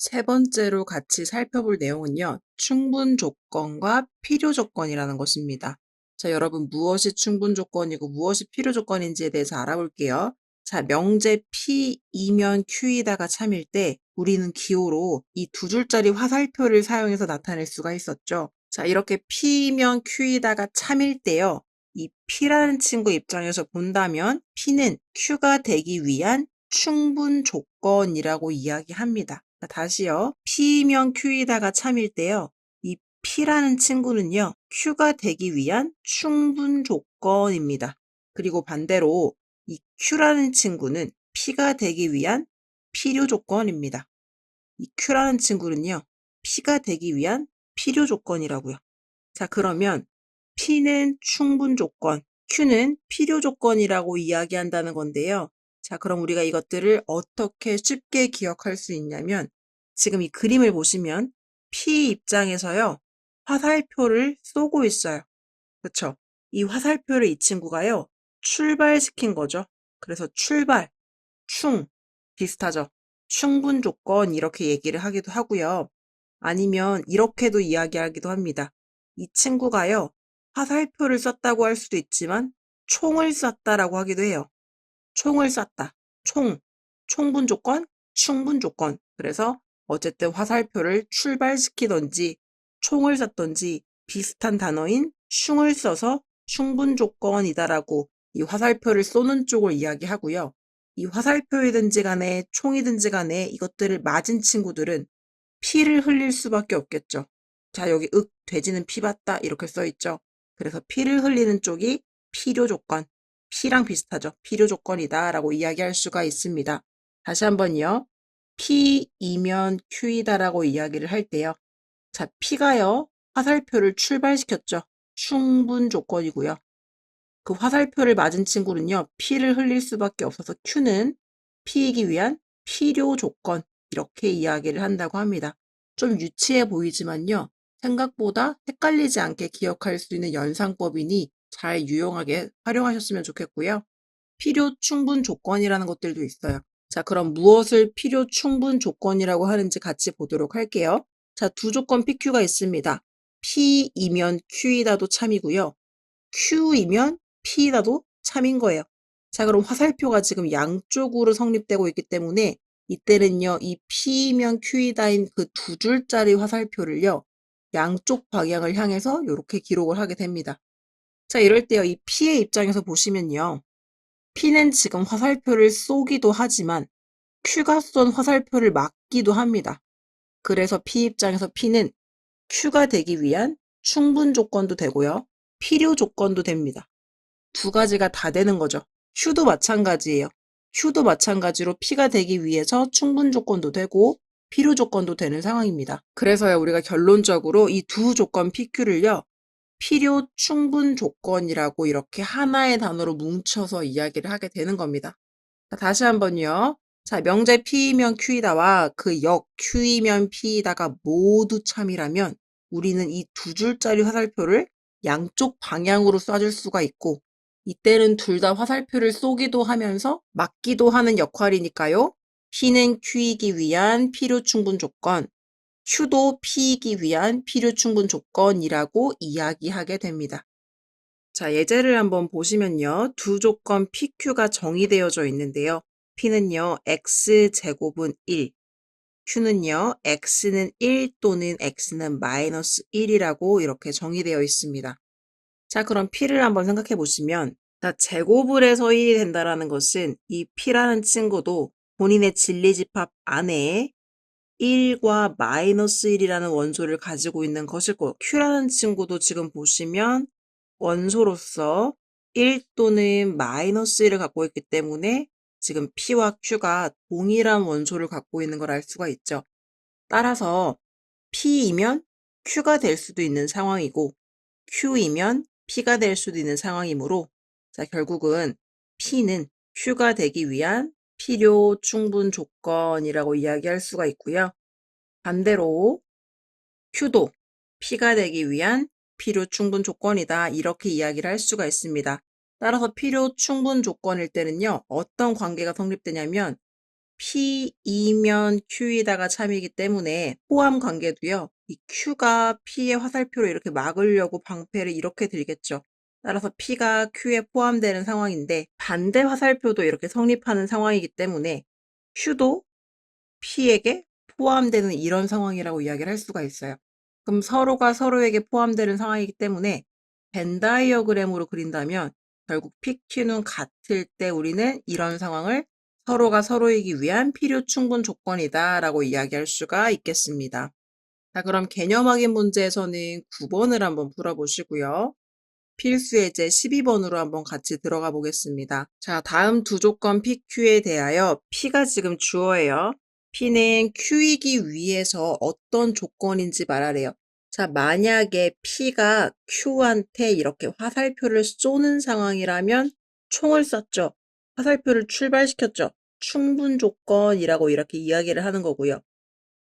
세 번째로 같이 살펴볼 내용은요, 충분 조건과 필요 조건이라는 것입니다. 자, 여러분 무엇이 충분 조건이고 무엇이 필요 조건인지에 대해서 알아볼게요. 자, 명제 P이면 Q이다가 참일 때 우리는 기호로 이 두 줄짜리 화살표를 사용해서 나타낼 수가 있었죠. 자, 이렇게 P이면 Q이다가 참일 때요, 이 P라는 친구 입장에서 본다면 P는 Q가 되기 위한 충분 조건이라고 이야기합니다. 다시요. P면 Q이다가 참일 때요. 이 P라는 친구는요. Q가 되기 위한 충분 조건입니다. 그리고 반대로 이 Q라는 친구는 P가 되기 위한 필요 조건입니다. 이 Q라는 친구는요. P가 되기 위한 필요 조건이라고요. 자, 그러면 P는 충분 조건, Q는 필요 조건이라고 이야기한다는 건데요. 자, 그럼 우리가 이것들을 어떻게 쉽게 기억할 수 있냐면 지금 이 그림을 보시면 P 입장에서요. 화살표를 쏘고 있어요. 그렇죠? 이 화살표를 이 친구가요. 출발시킨 거죠. 그래서 출발, 충 비슷하죠? 충분 조건 이렇게 얘기를 하기도 하고요. 아니면 이렇게도 이야기하기도 합니다. 이 친구가요. 화살표를 쐈다고 할 수도 있지만 총을 쐈다라고 하기도 해요. 총을 쐈다. 총. 총분 조건, 충분 조건. 그래서 어쨌든 화살표를 출발시키던지 총을 쐈던지 비슷한 단어인 충을 써서 충분 조건이다라고 이 화살표를 쏘는 쪽을 이야기하고요. 이 화살표이든지 간에 총이든지 간에 이것들을 맞은 친구들은 피를 흘릴 수밖에 없겠죠. 자, 여기 돼지는 피 봤다 이렇게 써 있죠. 그래서 피를 흘리는 쪽이 필요 조건, P랑 비슷하죠. 필요 조건이다 라고 이야기할 수가 있습니다. 다시 한번요. P이면 Q이다라고 이야기를 할 때요. 자, P가요. 화살표를 출발시켰죠. 충분 조건이고요. 그 화살표를 맞은 친구는요. P를 흘릴 수밖에 없어서 Q는 P이기 위한 필요 조건 이렇게 이야기를 한다고 합니다. 좀 유치해 보이지만요. 생각보다 헷갈리지 않게 기억할 수 있는 연상법이니 잘 유용하게 활용하셨으면 좋겠고요. 필요 충분 조건이라는 것들도 있어요. 자, 그럼 무엇을 필요 충분 조건이라고 하는지 같이 보도록 할게요. 자, 두 조건 PQ가 있습니다. P이면 Q이다도 참이고요. Q이면 P이다도 참인 거예요. 자, 그럼 화살표가 지금 양쪽으로 성립되고 있기 때문에 이때는요, 이 P이면 Q이다인 그 두 줄짜리 화살표를요, 양쪽 방향을 향해서 이렇게 기록을 하게 됩니다. 자, 이럴 때요, 이 P의 입장에서 보시면요, P는 지금 화살표를 쏘기도 하지만 Q가 쏜 화살표를 막기도 합니다. 그래서 P 입장에서 P는 Q가 되기 위한 충분 조건도 되고요. 필요 조건도 됩니다. 두 가지가 다 되는 거죠. Q도 마찬가지예요. Q도 마찬가지로 P가 되기 위해서 충분 조건도 되고 필요 조건도 되는 상황입니다. 그래서요, 우리가 결론적으로 이 두 조건 PQ를요, 필요 충분 조건이라고 이렇게 하나의 단어로 뭉쳐서 이야기를 하게 되는 겁니다. 자, 다시 한번요. 자, 명제 P이면 Q이다와 그 역 Q이면 P이다가 모두 참이라면 우리는 이 두 줄짜리 화살표를 양쪽 방향으로 쏴줄 수가 있고 이때는 둘 다 화살표를 쏘기도 하면서 막기도 하는 역할이니까요. P는 Q이기 위한 필요 충분 조건, Q도 P이기 위한 필요 충분 조건이라고 이야기하게 됩니다. 자, 예제를 한번 보시면요. 두 조건 PQ가 정의되어져 있는데요. P는요, X제곱은 1, Q는요, X는 1 또는 X는 마이너스 1이라고 이렇게 정의되어 있습니다. 자, 그럼 P를 한번 생각해 보시면, 자, 제곱을 해서 1이 된다라는 것은 이 P라는 친구도 본인의 진리집합 안에 1과 마이너스 1이라는 원소를 가지고 있는 것일 거고, Q라는 친구도 지금 보시면 원소로서 1 또는 마이너스 1을 갖고 있기 때문에 지금 P와 Q가 동일한 원소를 갖고 있는 걸 알 수가 있죠. 따라서 P이면 Q가 될 수도 있는 상황이고 Q이면 P가 될 수도 있는 상황이므로 자, 결국은 P는 Q가 되기 위한 필요 충분 조건이라고 이야기할 수가 있고요. 반대로 Q도 P가 되기 위한 필요 충분 조건이다. 이렇게 이야기를 할 수가 있습니다. 따라서 필요 충분 조건일 때는요. 어떤 관계가 성립되냐면 P이면 Q이다가 참이기 때문에 포함 관계도요. 이 Q가 P의 화살표로 이렇게 막으려고 방패를 이렇게 들겠죠. 따라서 P가 Q에 포함되는 상황인데 반대 화살표도 이렇게 성립하는 상황이기 때문에 Q도 P에게 포함되는 이런 상황이라고 이야기를 할 수가 있어요. 그럼 서로가 서로에게 포함되는 상황이기 때문에 벤 다이어그램으로 그린다면 결국 P, Q는 같을 때 우리는 이런 상황을 서로가 서로이기 위한 필요 충분 조건이다 라고 이야기할 수가 있겠습니다. 자, 그럼 개념 확인 문제에서는 9번을 한번 풀어보시고요. 필수 예제 12번으로 한번 같이 들어가 보겠습니다. 자, 다음 두 조건 PQ에 대하여 P가 지금 주어예요. P는 Q이기 위해서 어떤 조건인지 말하래요. 자, 만약에 P가 Q한테 이렇게 화살표를 쏘는 상황이라면 총을 쐈죠. 화살표를 출발시켰죠. 충분 조건이라고 이렇게 이야기를 하는 거고요.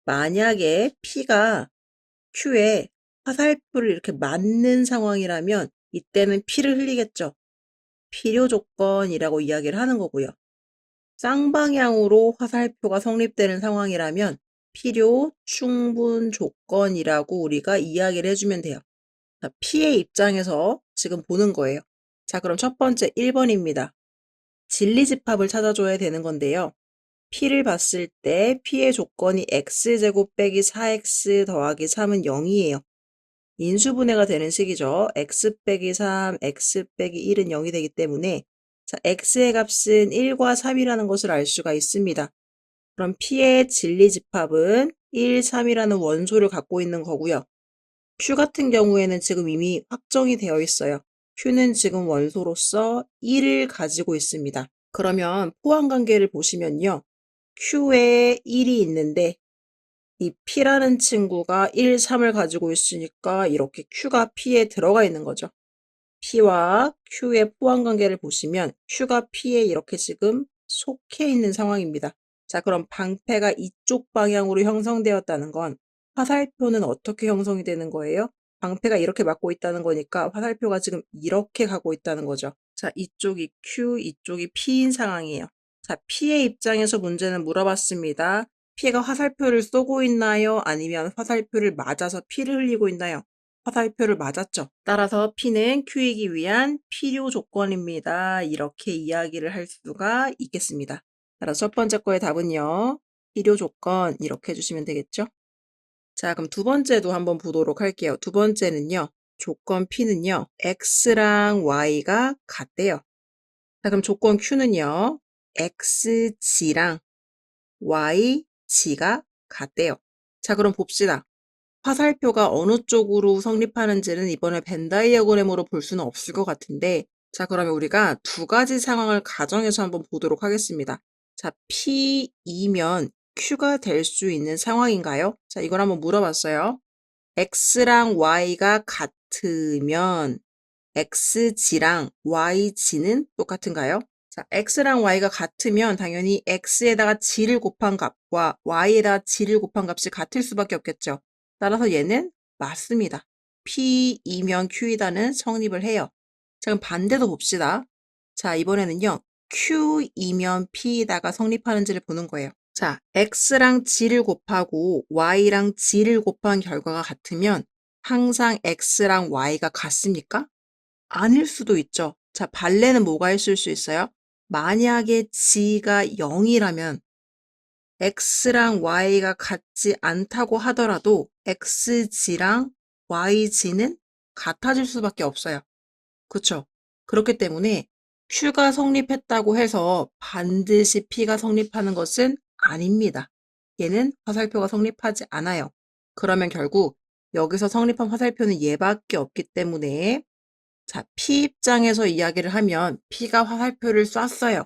만약에 P가 Q에 화살표를 이렇게 맞는 상황이라면 이때는 피를 흘리겠죠. 필요 조건이라고 이야기를 하는 거고요. 쌍방향으로 화살표가 성립되는 상황이라면 필요 충분 조건이라고 우리가 이야기를 해주면 돼요. 자, P의 입장에서 지금 보는 거예요. 자, 그럼 첫 번째 1번입니다. 진리집합을 찾아줘야 되는 건데요. P를 봤을 때 P의 조건이 x제곱 빼기 4x 더하기 3은 0이에요. 인수분해가 되는 식이죠. x 빼기 3, x 빼기 1은 0이 되기 때문에 자, x의 값은 1과 3이라는 것을 알 수가 있습니다. 그럼 P의 진리집합은 1, 3이라는 원소를 갖고 있는 거고요. Q 같은 경우에는 지금 이미 확정이 되어 있어요. Q는 지금 원소로서 1을 가지고 있습니다. 그러면 포함관계를 보시면요. Q에 1이 있는데 이 P라는 친구가 1, 3을 가지고 있으니까 이렇게 Q가 P에 들어가 있는 거죠. P와 Q의 포함관계를 보시면 Q가 P에 이렇게 지금 속해 있는 상황입니다. 자, 그럼 방패가 이쪽 방향으로 형성되었다는 건 화살표는 어떻게 형성이 되는 거예요? 방패가 이렇게 막고 있다는 거니까 화살표가 지금 이렇게 가고 있다는 거죠. 자, 이쪽이 Q, 이쪽이 P인 상황이에요. 자, P의 입장에서 문제는 물어봤습니다. P가 화살표를 쏘고 있나요? 아니면 화살표를 맞아서 피를 흘리고 있나요? 화살표를 맞았죠. 따라서 P는 Q이기 위한 필요 조건입니다. 이렇게 이야기를 할 수가 있겠습니다. 따라서 첫 번째 거의 답은요. 필요 조건 이렇게 해주시면 되겠죠. 자, 그럼 두 번째도 한번 보도록 할게요. 두 번째는요. 조건 P는요. X랑 Y가 같대요. 자, 그럼 조건 Q는요. XG랑 YG가 같대요. 자, 그럼 봅시다. 화살표가 어느 쪽으로 성립하는지는 이번에 벤 다이어그램으로 볼 수는 없을 것 같은데 자, 그러면 우리가 두 가지 상황을 가정해서 한번 보도록 하겠습니다. 자, P이면 Q가 될 수 있는 상황인가요? 자, 이걸 한번 물어봤어요. X랑 Y가 같으면 XG랑 YG는 똑같은가요? 자, X랑 Y가 같으면 당연히 X에다가 G를 곱한 값과 Y에다가 G를 곱한 값이 같을 수밖에 없겠죠. 따라서 얘는 맞습니다. P이면 Q이다는 성립을 해요. 자, 그럼 반대도 봅시다. 자, 이번에는요. Q이면 P이다가 성립하는지를 보는 거예요. 자, X랑 G를 곱하고 Y랑 G를 곱한 결과가 같으면 항상 X랑 Y가 같습니까? 아닐 수도 있죠. 자, 발레는 뭐가 있을 수 있어요? 만약에 G가 0이라면 X랑 Y가 같지 않다고 하더라도 XG랑 YG는 같아질 수밖에 없어요. 그쵸? 그렇기 때문에 Q가 성립했다고 해서 반드시 P가 성립하는 것은 아닙니다. 얘는 화살표가 성립하지 않아요. 그러면 결국 여기서 성립한 화살표는 얘밖에 없기 때문에 자, P 입장에서 이야기를 하면 P가 화살표를 쐈어요.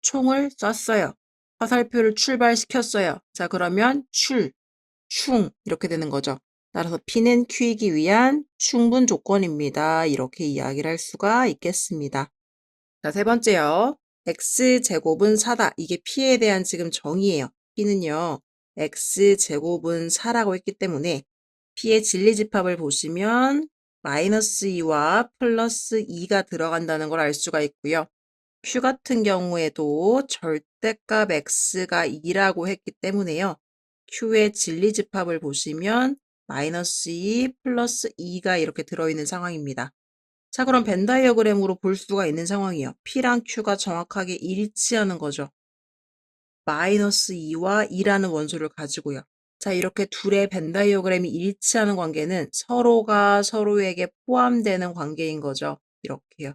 총을 쐈어요. 화살표를 출발시켰어요. 자, 그러면 충 이렇게 되는 거죠. 따라서 P는 Q이기 위한 충분 조건입니다. 이렇게 이야기를 할 수가 있겠습니다. 자, 세 번째요. X제곱은 4다. 이게 P에 대한 지금 정의예요. P는요. X제곱은 4라고 했기 때문에 P의 진리집합을 보시면 마이너스 2와 플러스 2가 들어간다는 걸 알 수가 있고요. Q 같은 경우에도 절대값 x가 2라고 했기 때문에요. q의 진리집합을 보시면 마이너스 2 플러스 2가 이렇게 들어있는 상황입니다. 자, 그럼 벤 다이어그램으로 볼 수가 있는 상황이에요. p랑 q가 정확하게 일치하는 거죠. 마이너스 2와 2라는 원소를 가지고요. 자, 이렇게 둘의 벤 다이어그램이 일치하는 관계는 서로가 서로에게 포함되는 관계인 거죠. 이렇게요.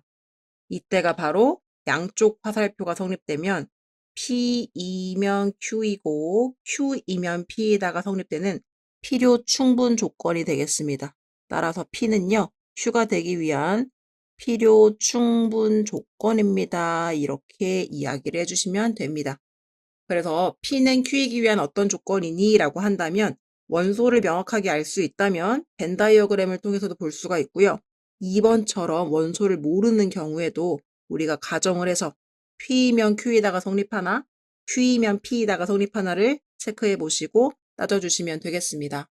이때가 바로 양쪽 화살표가 성립되면 P이면 Q이고 Q이면 P이다가 성립되는 필요 충분 조건이 되겠습니다. 따라서 P는요, Q가 되기 위한 필요 충분 조건입니다. 이렇게 이야기를 해주시면 됩니다. 그래서 P는 Q이기 위한 어떤 조건이니? 라고 한다면 원소를 명확하게 알 수 있다면 벤 다이어그램을 통해서도 볼 수가 있고요. 2번처럼 원소를 모르는 경우에도 우리가 가정을 해서 P이면 Q이다가 성립하나, Q이면 P이다가 성립하나를 체크해 보시고 따져주시면 되겠습니다.